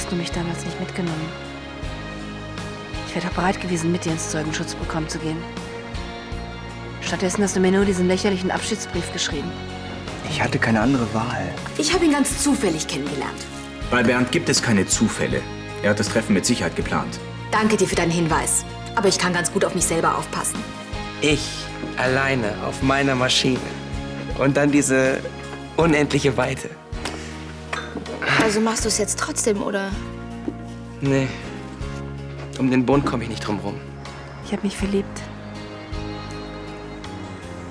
hast du mich damals nicht mitgenommen. Ich wäre doch bereit gewesen, mit dir ins Zeugenschutzprogramm zu gehen. Stattdessen hast du mir nur diesen lächerlichen Abschiedsbrief geschrieben. Ich hatte keine andere Wahl. Ich habe ihn ganz zufällig kennengelernt. Bei Bernd gibt es keine Zufälle. Er hat das Treffen mit Sicherheit geplant. Danke dir für deinen Hinweis. Aber ich kann ganz gut auf mich selber aufpassen. Ich alleine auf meiner Maschine. Und dann diese unendliche Weite. Also machst du es jetzt trotzdem, oder? Nee. Um den Bund komme ich nicht drum rum. Ich habe mich verliebt.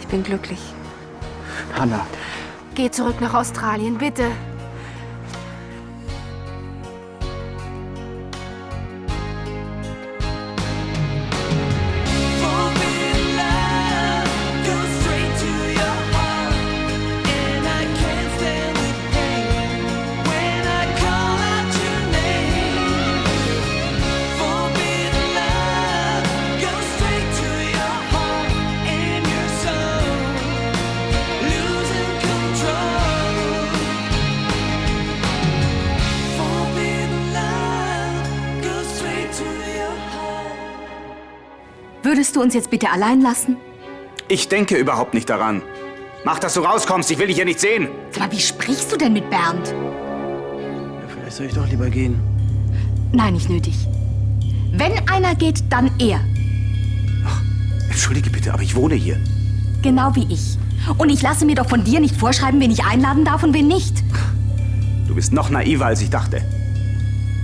Ich bin glücklich. Hannah. Geh zurück nach Australien, bitte. Würdest du uns jetzt bitte allein lassen? Ich denke überhaupt nicht daran. Mach, dass du rauskommst. Ich will dich hier nicht sehen. Sag mal, wie sprichst du denn mit Bernd? Ja, vielleicht soll ich doch lieber gehen. Nein, nicht nötig. Wenn einer geht, dann er. Entschuldige bitte, aber ich wohne hier. Genau wie ich. Und ich lasse mir doch von dir nicht vorschreiben, wen ich einladen darf und wen nicht. Du bist noch naiver, als ich dachte.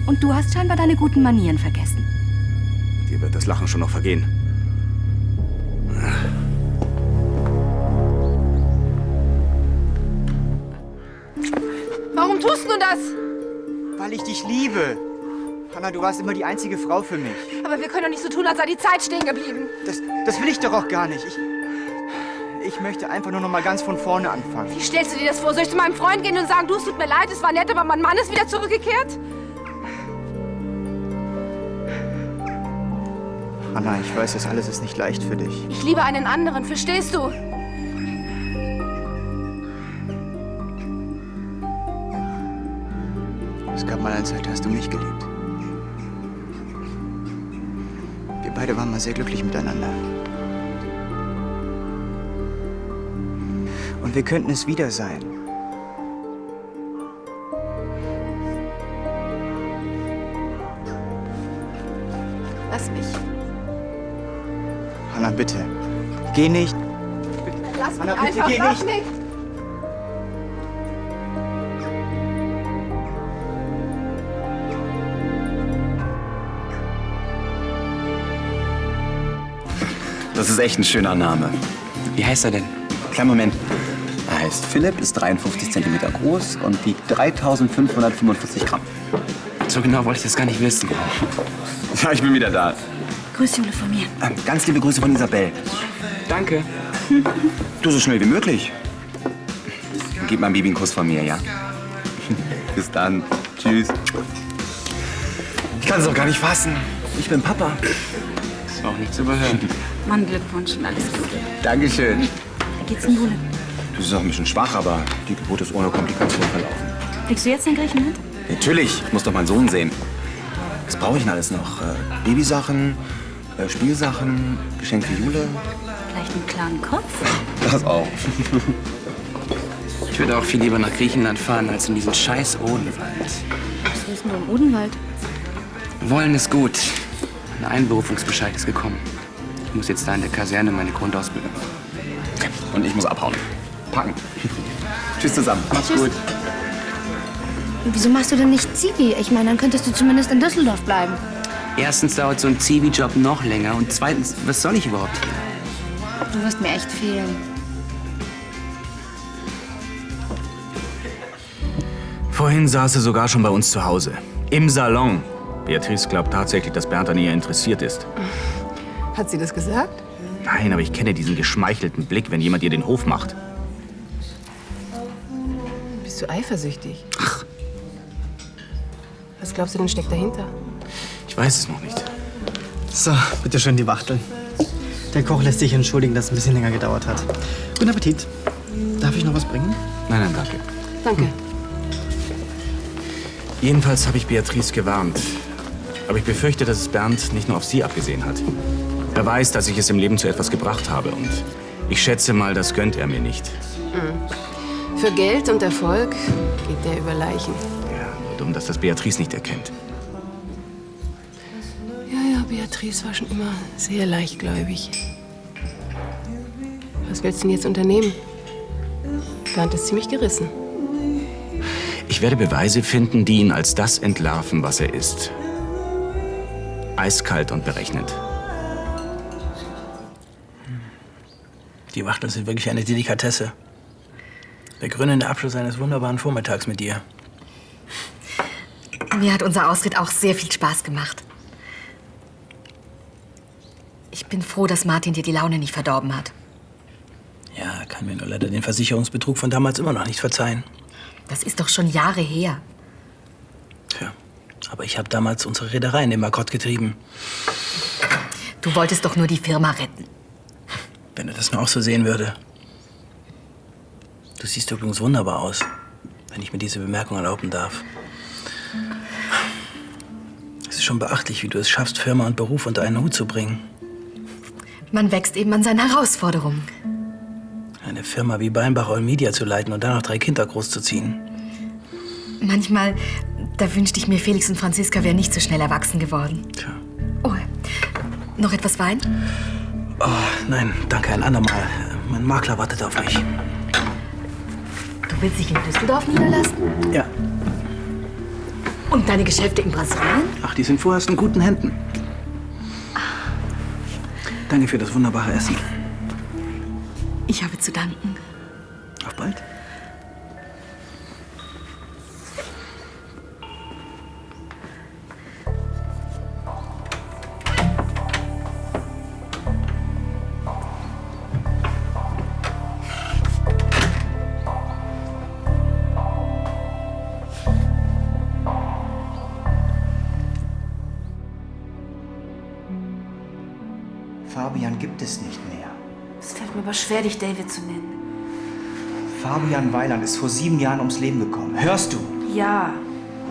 Und du hast scheinbar deine guten Manieren vergessen. Dir wird das Lachen schon noch vergehen. Warum tust du das? Weil ich dich liebe. Hannah, du warst immer die einzige Frau für mich. Aber wir können doch nicht so tun, als sei die Zeit stehen geblieben. Das will ich doch auch gar nicht. Ich möchte einfach nur noch mal ganz von vorne anfangen. Wie stellst du dir das vor? Soll ich zu meinem Freund gehen und sagen, du, es tut mir leid, es war nett, aber mein Mann ist wieder zurückgekehrt? Hannah, ich weiß, das alles ist nicht leicht für dich. Ich liebe einen anderen, verstehst du? Es gab mal eine Zeit, da hast du mich geliebt. Wir beide waren mal sehr glücklich miteinander. Und wir könnten es wieder sein. Lass mich. Hannah, bitte. Geh nicht. Lass mich Hannah, bitte einfach, geh lass nicht. mich. Das ist echt ein schöner Name. Wie heißt er denn? Kleinen Moment. Er heißt Philipp, ist 53 cm groß und wiegt 3545 Gramm. So genau wollte ich das gar nicht wissen. Ja, ich bin wieder da. Grüß Jule von mir. Ganz liebe Grüße von Isabel. Danke. Du so schnell wie möglich. Gib meinem Baby einen Kuss von mir, ja? Bis dann. Tschüss. Ich kann es doch gar nicht fassen. Ich bin Papa. Ist auch nicht zu überhören. Mann, Glückwunsch und alles Gute. Dankeschön. Wie geht's denn Jule? Du bist auch ein bisschen schwach, aber die Geburt ist ohne Komplikation verlaufen. Fliegst du jetzt in Griechenland? Natürlich, ich muss doch meinen Sohn sehen. Was brauche ich denn alles noch? Babysachen, Spielsachen, Geschenk für Jule? Vielleicht einen klaren Kopf? Das auch. Ich würde auch viel lieber nach Griechenland fahren, als in diesen scheiß Odenwald. Was willst du im Odenwald? Wollen ist gut. Ein Einberufungsbescheid ist gekommen. Ich muss jetzt da in der Kaserne meine Grundausbildung machen. Und ich muss abhauen. Packen. Tschüss zusammen. Macht's gut. Wieso machst du denn nicht Zivi? Ich meine, dann könntest du zumindest in Düsseldorf bleiben. Erstens dauert so ein Zivi-Job noch länger und zweitens, was soll ich überhaupt hier? Du wirst mir echt fehlen. Vorhin saß sie sogar schon bei uns zu Hause. Im Salon. Beatrice glaubt tatsächlich, dass Bernd an ihr interessiert ist. Hat sie das gesagt? Nein, aber ich kenne diesen geschmeichelten Blick, wenn jemand ihr den Hof macht. Bist du eifersüchtig? Ach. Was glaubst du denn steckt dahinter? Ich weiß es noch nicht. So, bitte schön die Wachteln. Der Koch lässt sich entschuldigen, dass es ein bisschen länger gedauert hat. Guten Appetit. Darf ich noch was bringen? Nein, nein, danke. Danke. Jedenfalls habe ich Beatrice gewarnt. Aber ich befürchte, dass es Bernd nicht nur auf sie abgesehen hat. Er weiß, dass ich es im Leben zu etwas gebracht habe. Und ich schätze mal, das gönnt er mir nicht. Für Geld und Erfolg geht der über Leichen. Ja, nur dumm, dass das Beatrice nicht erkennt. Ja, Beatrice war schon immer sehr leichtgläubig. Was willst du denn jetzt unternehmen? Bernd ist ziemlich gerissen. Ich werde Beweise finden, die ihn als das entlarven, was er ist. Eiskalt und berechnend. Die Wachteln sind wirklich eine Delikatesse. Der krönende Abschluss eines wunderbaren Vormittags mit dir. Mir hat unser Ausritt auch sehr viel Spaß gemacht. Ich bin froh, dass Martin dir die Laune nicht verdorben hat. Ja, kann mir nur leider den Versicherungsbetrug von damals immer noch nicht verzeihen. Das ist doch schon Jahre her. Tja, aber ich habe damals unsere Reederei in den Bankrott getrieben. Du wolltest doch nur die Firma retten. Wenn er das nur auch so sehen würde. Du siehst übrigens wunderbar aus, wenn ich mir diese Bemerkung erlauben darf. Es ist schon beachtlich, wie du es schaffst, Firma und Beruf unter einen Hut zu bringen. Man wächst eben an seinen Herausforderungen. Eine Firma wie Beinbach All Media zu leiten und dann noch 3 Kinder großzuziehen. Manchmal, da wünschte ich mir, Felix und Franziska wären nicht so schnell erwachsen geworden. Tja. Oh, noch etwas Wein? Oh, nein, danke, ein andermal. Mein Makler wartet auf mich. Du willst dich in Düsseldorf niederlassen? Ja. Und deine Geschäfte in Brasilien? Ach, die sind vorerst in guten Händen. Danke für das wunderbare Essen. Ich habe zu danken. Auf bald. Fabian gibt es nicht mehr. Es fällt mir aber schwer, dich David zu nennen. Fabian Weiland ist vor 7 Jahren ums Leben gekommen. Hörst du? Ja,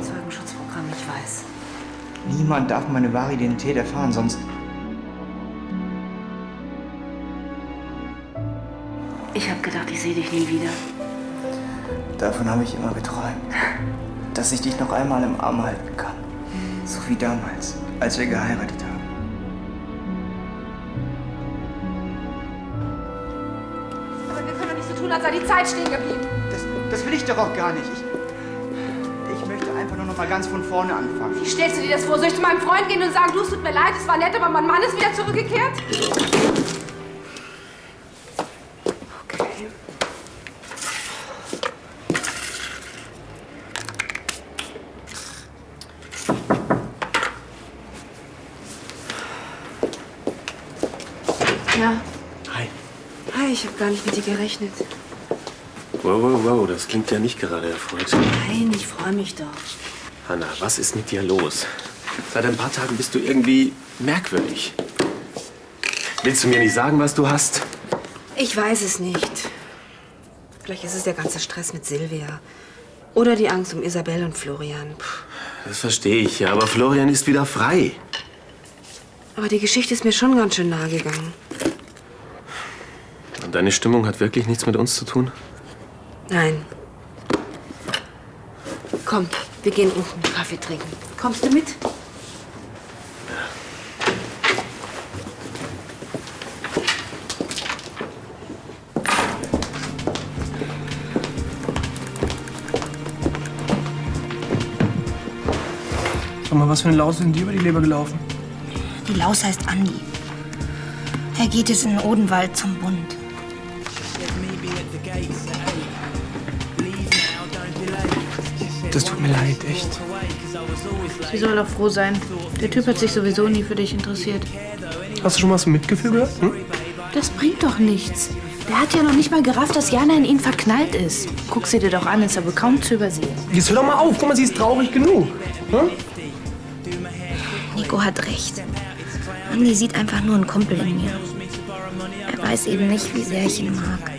Zeugenschutzprogramm, ich weiß. Niemand darf meine wahre Identität erfahren, sonst... Ich habe gedacht, ich sehe dich nie wieder. Davon habe ich immer geträumt. Dass ich dich noch einmal im Arm halten kann. So wie damals, als wir geheiratet haben. Aber wir können doch nicht so tun, als sei die Zeit stehen geblieben. Das will ich doch auch gar nicht. Ich möchte einfach nur noch mal ganz von vorne anfangen. Wie stellst du dir das vor? Soll ich zu meinem Freund gehen und sagen, du, es tut mir leid, es war nett, aber mein Mann ist wieder zurückgekehrt? Okay. Ja. Hi. Hi, ich habe gar nicht mit dir gerechnet. Wow, das klingt ja nicht gerade erfreut. Nein, ich freue mich doch. Hanna, was ist mit dir los? Seit ein paar Tagen bist du irgendwie merkwürdig. Willst du mir nicht sagen, was du hast? Ich weiß es nicht. Vielleicht ist es der ganze Stress mit Silvia. Oder die Angst um Isabel und Florian. Das verstehe ich ja, aber Florian ist wieder frei. Aber die Geschichte ist mir schon ganz schön nahe gegangen. Und deine Stimmung hat wirklich nichts mit uns zu tun? Nein. Komm, wir gehen unten Kaffee trinken. Kommst du mit? Sag mal, was für eine Laus sind dir über die Leber gelaufen? Die Laus heißt Andi. Er geht jetzt in den Odenwald zum Bund. Das tut mir leid, echt. Sie soll doch froh sein. Der Typ hat sich sowieso nie für dich interessiert. Hast du schon mal was Mitgefühl gehört? Hm? Das bringt doch nichts. Der hat ja noch nicht mal gerafft, dass Jana in ihn verknallt ist. Guck sie dir doch an, ist aber kaum zu übersehen. Jetzt hör doch mal auf. Guck mal, sie ist traurig genug. Hm? Nico hat recht. Andi sieht einfach nur einen Kumpel in mir. Er weiß eben nicht, wie sehr ich ihn mag.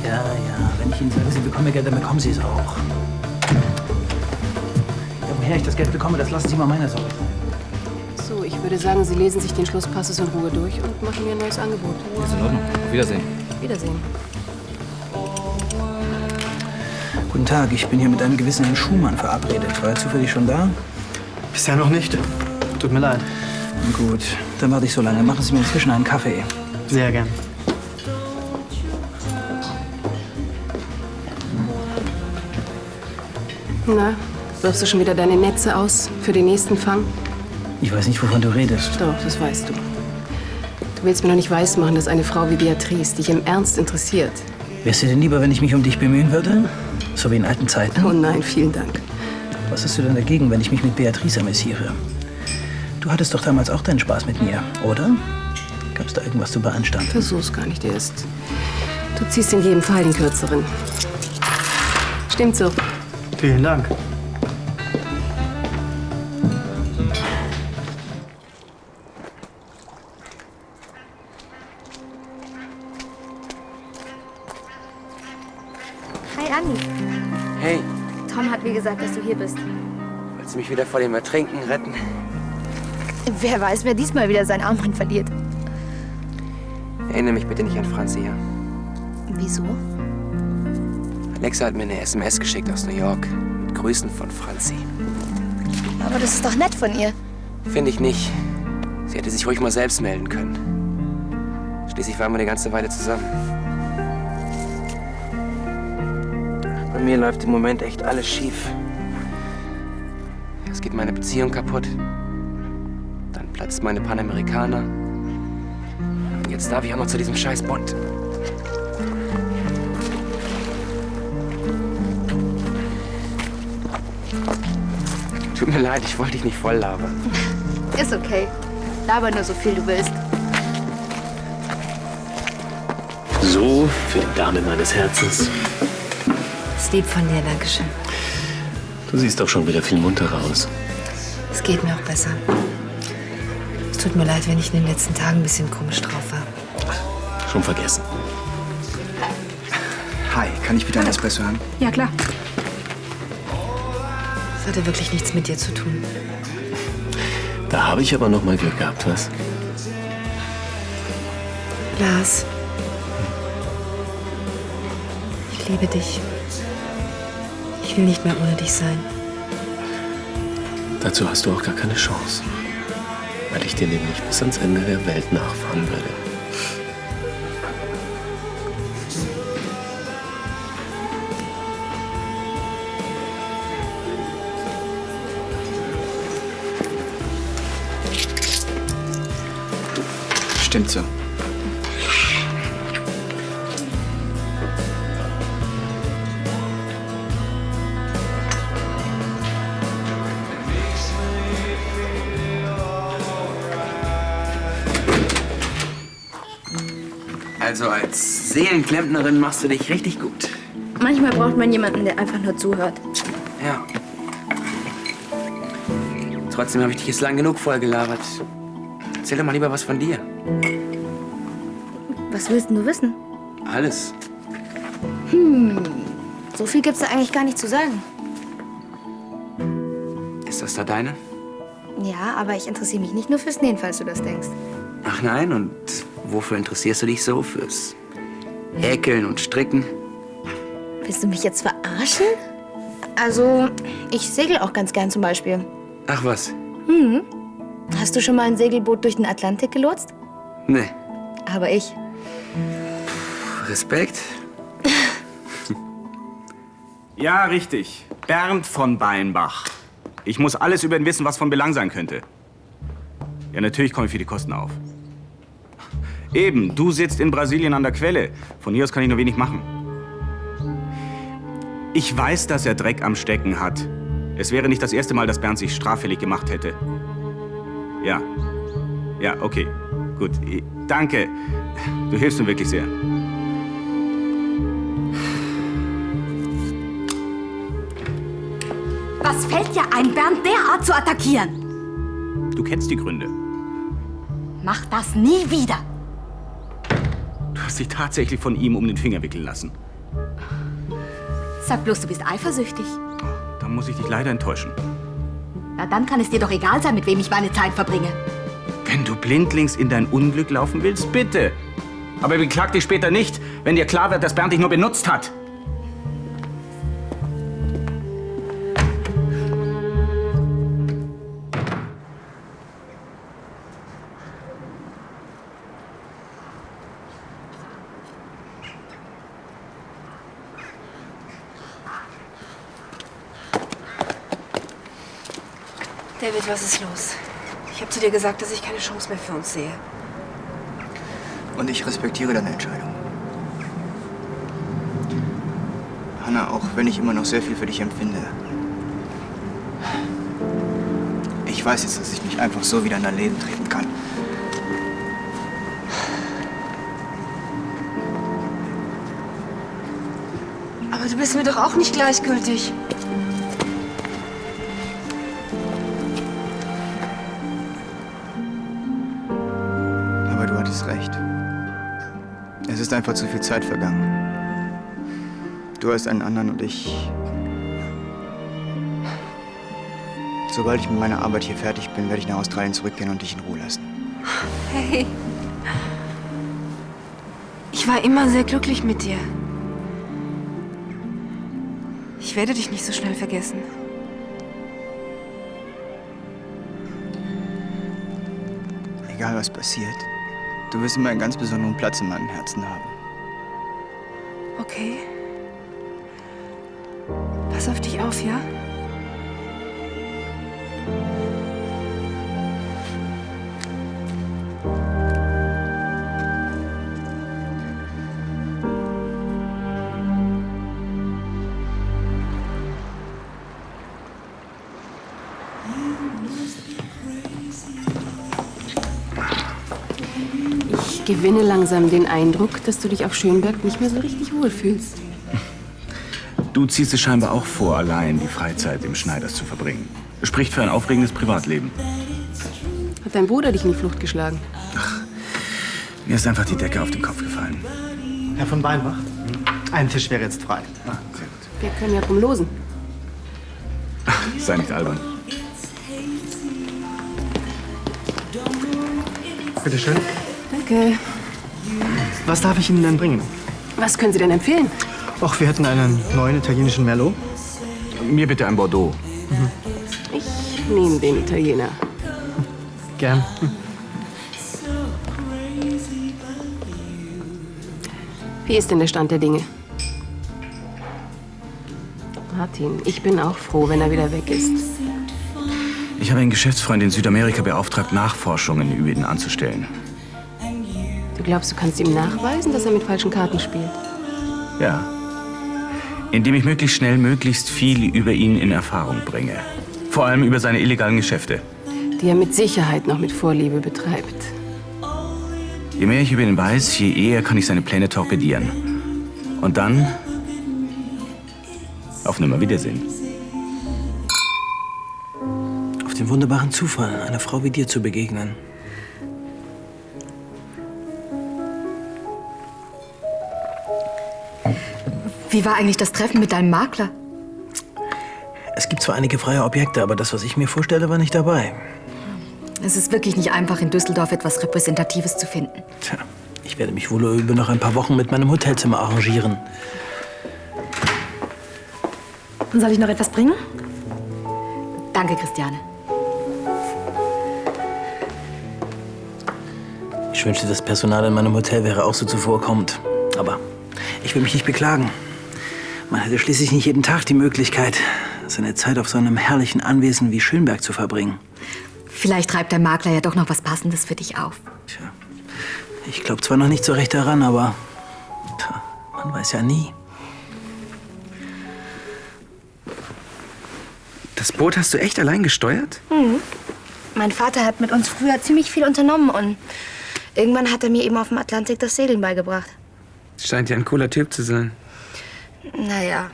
Ja, Ja. Wenn ich Ihnen sage, Sie bekommen Geld, dann bekommen Sie es auch. Ja, woher ich das Geld bekomme, das lassen Sie mal meiner Sorge sein. So, ich würde sagen, Sie lesen sich den Schlusspassus in Ruhe durch und machen mir ein neues Angebot. Ist in Ordnung. Auf Wiedersehen. Wiedersehen. Guten Tag, ich bin hier mit einem gewissen Herrn Schumann verabredet. War er zufällig schon da? Bisher noch nicht. Tut mir leid. Gut, dann warte ich so lange. Machen Sie mir inzwischen einen Kaffee. Sehr gern. Na, wirfst du schon wieder deine Netze aus für den nächsten Fang? Ich weiß nicht, wovon du redest. Doch, das weißt du. Du willst mir doch nicht weismachen, dass eine Frau wie Beatrice dich im Ernst interessiert. Wär's dir denn lieber, wenn ich mich um dich bemühen würde? So wie in alten Zeiten? Oh nein, vielen Dank. Was hast du denn dagegen, wenn ich mich mit Beatrice amüsiere? Du hattest doch damals auch deinen Spaß mit mir, oder? Gab's da irgendwas zu beanstanden? Versuch's gar nicht erst. Du ziehst in jedem Fall den Kürzeren. Stimmt so. Vielen Dank. Hi, Andi. Hey, Tom hat mir gesagt, dass du hier bist. willst du mich wieder vor dem Ertrinken retten? Wer weiß, wer diesmal wieder sein Armband verliert. Erinnere mich bitte nicht an Franzi, ja? Wieso? Alexa hat mir eine SMS geschickt aus New York. Mit Grüßen von Franzi. Aber das ist doch nett von ihr. Finde ich nicht. Sie hätte sich ruhig mal selbst melden können. Schließlich waren wir eine ganze Weile zusammen. Bei mir läuft im Moment echt alles schief. Es geht meine Beziehung kaputt. Dann platzt meine Panamerikaner. Und jetzt darf ich auch noch zu diesem scheiß Bond. Tut mir leid, ich wollte dich nicht voll labern. Ist okay. Laber nur so viel du willst. So, für die Dame meines Herzens. Ist lieb von dir, Dankeschön. Du siehst doch schon wieder viel munterer aus. Es geht mir auch besser. Es tut mir leid, wenn ich in den letzten Tagen ein bisschen komisch drauf war. Schon vergessen. Hi, kann ich bitte einen Espresso haben? Ja, klar. Das hatte wirklich nichts mit dir zu tun. Da habe ich aber noch mal Glück gehabt, was? Lars. Ich liebe dich. Ich will nicht mehr ohne dich sein. Dazu hast du auch gar keine Chance. Weil ich dir nämlich bis ans Ende der Welt nachfahren würde. Stimmt so. Also als Seelenklempnerin machst du dich richtig gut. Manchmal braucht man jemanden, der einfach nur zuhört. Ja. Trotzdem habe ich dich jetzt lang genug vollgelabert. Erzähl doch mal lieber was von dir. Was willst denn du wissen? Alles. So viel gibt's da eigentlich gar nicht zu sagen. Ist das da deine? Ja, aber ich interessiere mich nicht nur fürs Nähen, falls du das denkst. Ach nein, und wofür interessierst du dich so? Fürs Häkeln und Stricken? Willst du mich jetzt verarschen? Also, ich segel auch ganz gern zum Beispiel. Ach was? Hast du schon mal ein Segelboot durch den Atlantik gelotst? Nee. Aber ich. Respekt. Ja, richtig. Bernd von Beinbach. Ich muss alles über ihn wissen, was von Belang sein könnte. Ja, natürlich komme ich für die Kosten auf. Eben, du sitzt in Brasilien an der Quelle. Von hier aus kann ich nur wenig machen. Ich weiß, dass er Dreck am Stecken hat. Es wäre nicht das erste Mal, dass Bernd sich straffällig gemacht hätte. Ja. Ja, okay. Gut. Danke. Du hilfst mir wirklich sehr. Was fällt dir ein, Bernd derart zu attackieren? Du kennst die Gründe. Mach das nie wieder. Du hast dich tatsächlich von ihm um den Finger wickeln lassen. Sag bloß, du bist eifersüchtig. Da muss ich dich leider enttäuschen. Na, dann kann es dir doch egal sein, mit wem ich meine Zeit verbringe. Wenn du blindlings in dein Unglück laufen willst, bitte. Aber beklag dich später nicht, wenn dir klar wird, dass Bernd dich nur benutzt hat. David, was ist los? Ich habe zu dir gesagt, dass ich keine Chance mehr für uns sehe. Und ich respektiere deine Entscheidung. Hannah, auch wenn ich immer noch sehr viel für dich empfinde. Ich weiß jetzt, dass ich nicht einfach so wieder in dein Leben treten kann. Aber du bist mir doch auch nicht gleichgültig. Aber du hattest recht. Es ist einfach zu viel Zeit vergangen. Du hast einen anderen und ich... Sobald ich mit meiner Arbeit hier fertig bin, werde ich nach Australien zurückgehen und dich in Ruhe lassen. Hey. Ich war immer sehr glücklich mit dir. Ich werde dich nicht so schnell vergessen. Egal was passiert, du wirst immer einen ganz besonderen Platz in meinem Herzen haben. Okay. Pass auf dich auf, ja? Ich gewinne langsam den Eindruck, dass du dich auf Schönberg nicht mehr so richtig wohlfühlst. Du ziehst es scheinbar auch vor, allein die Freizeit im Schneiders zu verbringen. Spricht für ein aufregendes Privatleben. Hat dein Bruder dich in die Flucht geschlagen? Ach, mir ist einfach die Decke auf den Kopf gefallen. Herr von Weinbach, ein Tisch wäre jetzt frei. Ah, sehr gut. Wir können ja drum losen. Sei nicht albern. Bitte schön. Danke. Was darf ich Ihnen denn bringen? Was können Sie denn empfehlen? Och, wir hätten einen neuen italienischen Merlot. Mir bitte ein Bordeaux. Ich nehme den Italiener. Gern. Wie ist denn der Stand der Dinge? Martin, ich bin auch froh, wenn er wieder weg ist. Ich habe einen Geschäftsfreund in Südamerika beauftragt, Nachforschungen über ihn anzustellen. Du glaubst, du kannst ihm nachweisen, dass er mit falschen Karten spielt? Ja. Indem ich möglichst schnell möglichst viel über ihn in Erfahrung bringe. Vor allem über seine illegalen Geschäfte. Die er mit Sicherheit noch mit Vorliebe betreibt. Je mehr ich über ihn weiß, je eher kann ich seine Pläne torpedieren. Und dann auf Nimmerwiedersehen. Auf den wunderbaren Zufall, einer Frau wie dir zu begegnen. Wie war eigentlich das Treffen mit deinem Makler? Es gibt zwar einige freie Objekte, aber das, was ich mir vorstelle, war nicht dabei. Es ist wirklich nicht einfach, in Düsseldorf etwas Repräsentatives zu finden. Tja, ich werde mich wohl über noch ein paar Wochen mit meinem Hotelzimmer arrangieren. Soll ich noch etwas bringen? Danke, Christiane. Ich wünschte, das Personal in meinem Hotel wäre auch so zuvorkommend. Aber ich will mich nicht beklagen. Man hätte schließlich nicht jeden Tag die Möglichkeit, seine Zeit auf so einem herrlichen Anwesen wie Schönberg zu verbringen. Vielleicht treibt der Makler ja doch noch was Passendes für dich auf. Tja, ich glaube zwar noch nicht so recht daran, aber man weiß ja nie. Das Boot hast du echt allein gesteuert? Mhm. Mein Vater hat mit uns früher ziemlich viel unternommen und irgendwann hat er mir eben auf dem Atlantik das Segeln beigebracht. Scheint ja ein cooler Typ zu sein. Naja.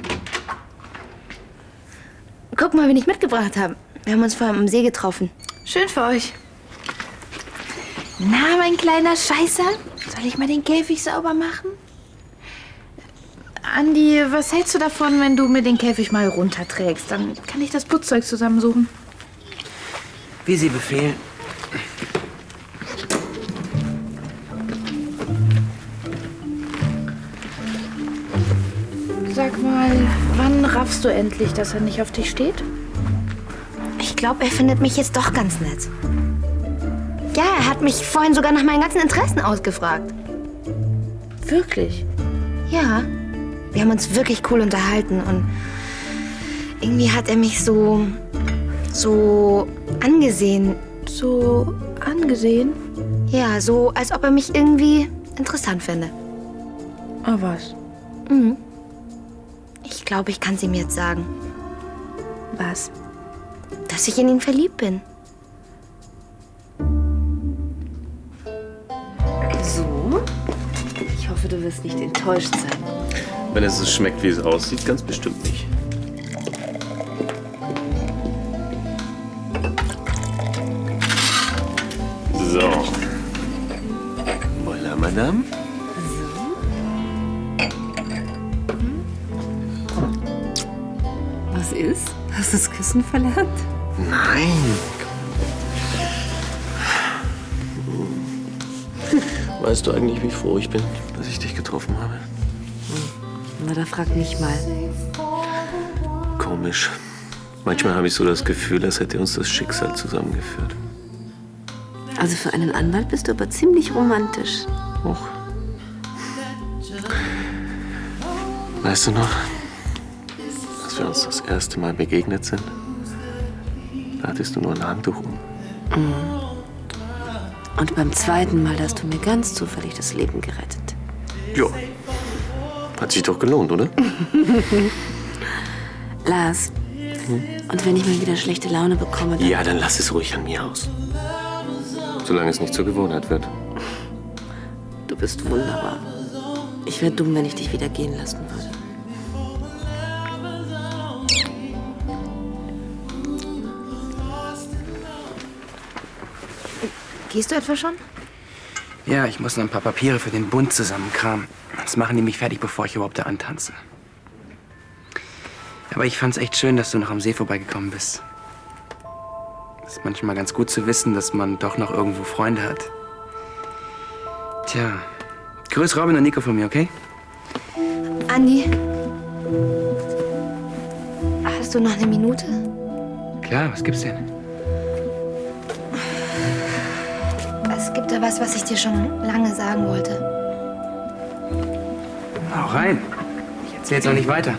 Guck mal, wen ich mitgebracht habe. Wir haben uns vorher am See getroffen. Schön für euch. Na, mein kleiner Scheißer, soll ich mal den Käfig sauber machen? Andi, was hältst du davon, wenn du mir den Käfig mal runterträgst? Dann kann ich das Putzzeug zusammensuchen. Wie Sie befehlen. Sag mal, wann raffst du endlich, dass er nicht auf dich steht? Ich glaube, er findet mich jetzt doch ganz nett. Ja, er hat mich vorhin sogar nach meinen ganzen Interessen ausgefragt. Wirklich? Ja. Wir haben uns wirklich cool unterhalten und irgendwie hat er mich so angesehen. So angesehen? Ja, so als ob er mich irgendwie interessant fände. Ah, was? Mhm. Ich glaube, ich kann es ihm jetzt sagen. Was? Dass ich in ihn verliebt bin. So? Ich hoffe, du wirst nicht enttäuscht sein. Wenn es so schmeckt, wie es aussieht, ganz bestimmt nicht. So. Voilà, Madame. Was ist? Hast du das Küssen verlernt? Nein. Weißt du eigentlich, wie froh ich bin, dass ich dich getroffen habe? Na, da frag mich mal. Komisch. Manchmal habe ich so das Gefühl, als hätte uns das Schicksal zusammengeführt. Also für einen Anwalt bist du aber ziemlich romantisch. Och. Weißt du noch, als wir uns das erste Mal begegnet sind? Da hattest du nur ein Handtuch um. Mhm. Und beim zweiten Mal hast du mir ganz zufällig das Leben gerettet. Ja. Hat sich doch gelohnt, oder? Lars, und wenn ich mal wieder schlechte Laune bekomme, dann... Ja, dann lass es ruhig an mir aus. Solange es nicht zur Gewohnheit wird. Du bist wunderbar. Ich wäre dumm, wenn ich dich wieder gehen lassen würde. Gehst du etwa schon? Ja, ich muss noch ein paar Papiere für den Bund zusammenkramen. Das machen die mich fertig, bevor ich überhaupt da antanze. Aber ich fand's echt schön, dass du noch am See vorbeigekommen bist. Es ist manchmal ganz gut zu wissen, dass man doch noch irgendwo Freunde hat. Tja, grüß Robin und Nico von mir, okay? Andi, hast du noch eine Minute? Klar, was gibt's denn? Es gibt da was ich dir schon lange sagen wollte. Hau rein. Ich erzähl's auch nicht weiter.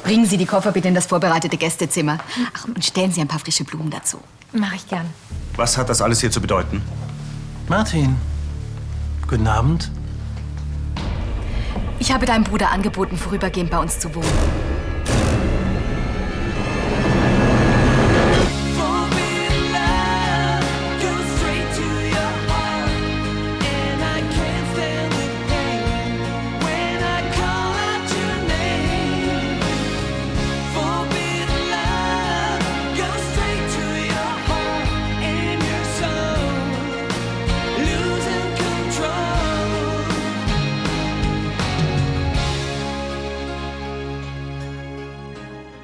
Bringen Sie die Koffer bitte in das vorbereitete Gästezimmer. Ach, und stellen Sie ein paar frische Blumen dazu. Mach ich gern. Was hat das alles hier zu bedeuten? Martin, guten Abend. Ich habe deinem Bruder angeboten, vorübergehend bei uns zu wohnen.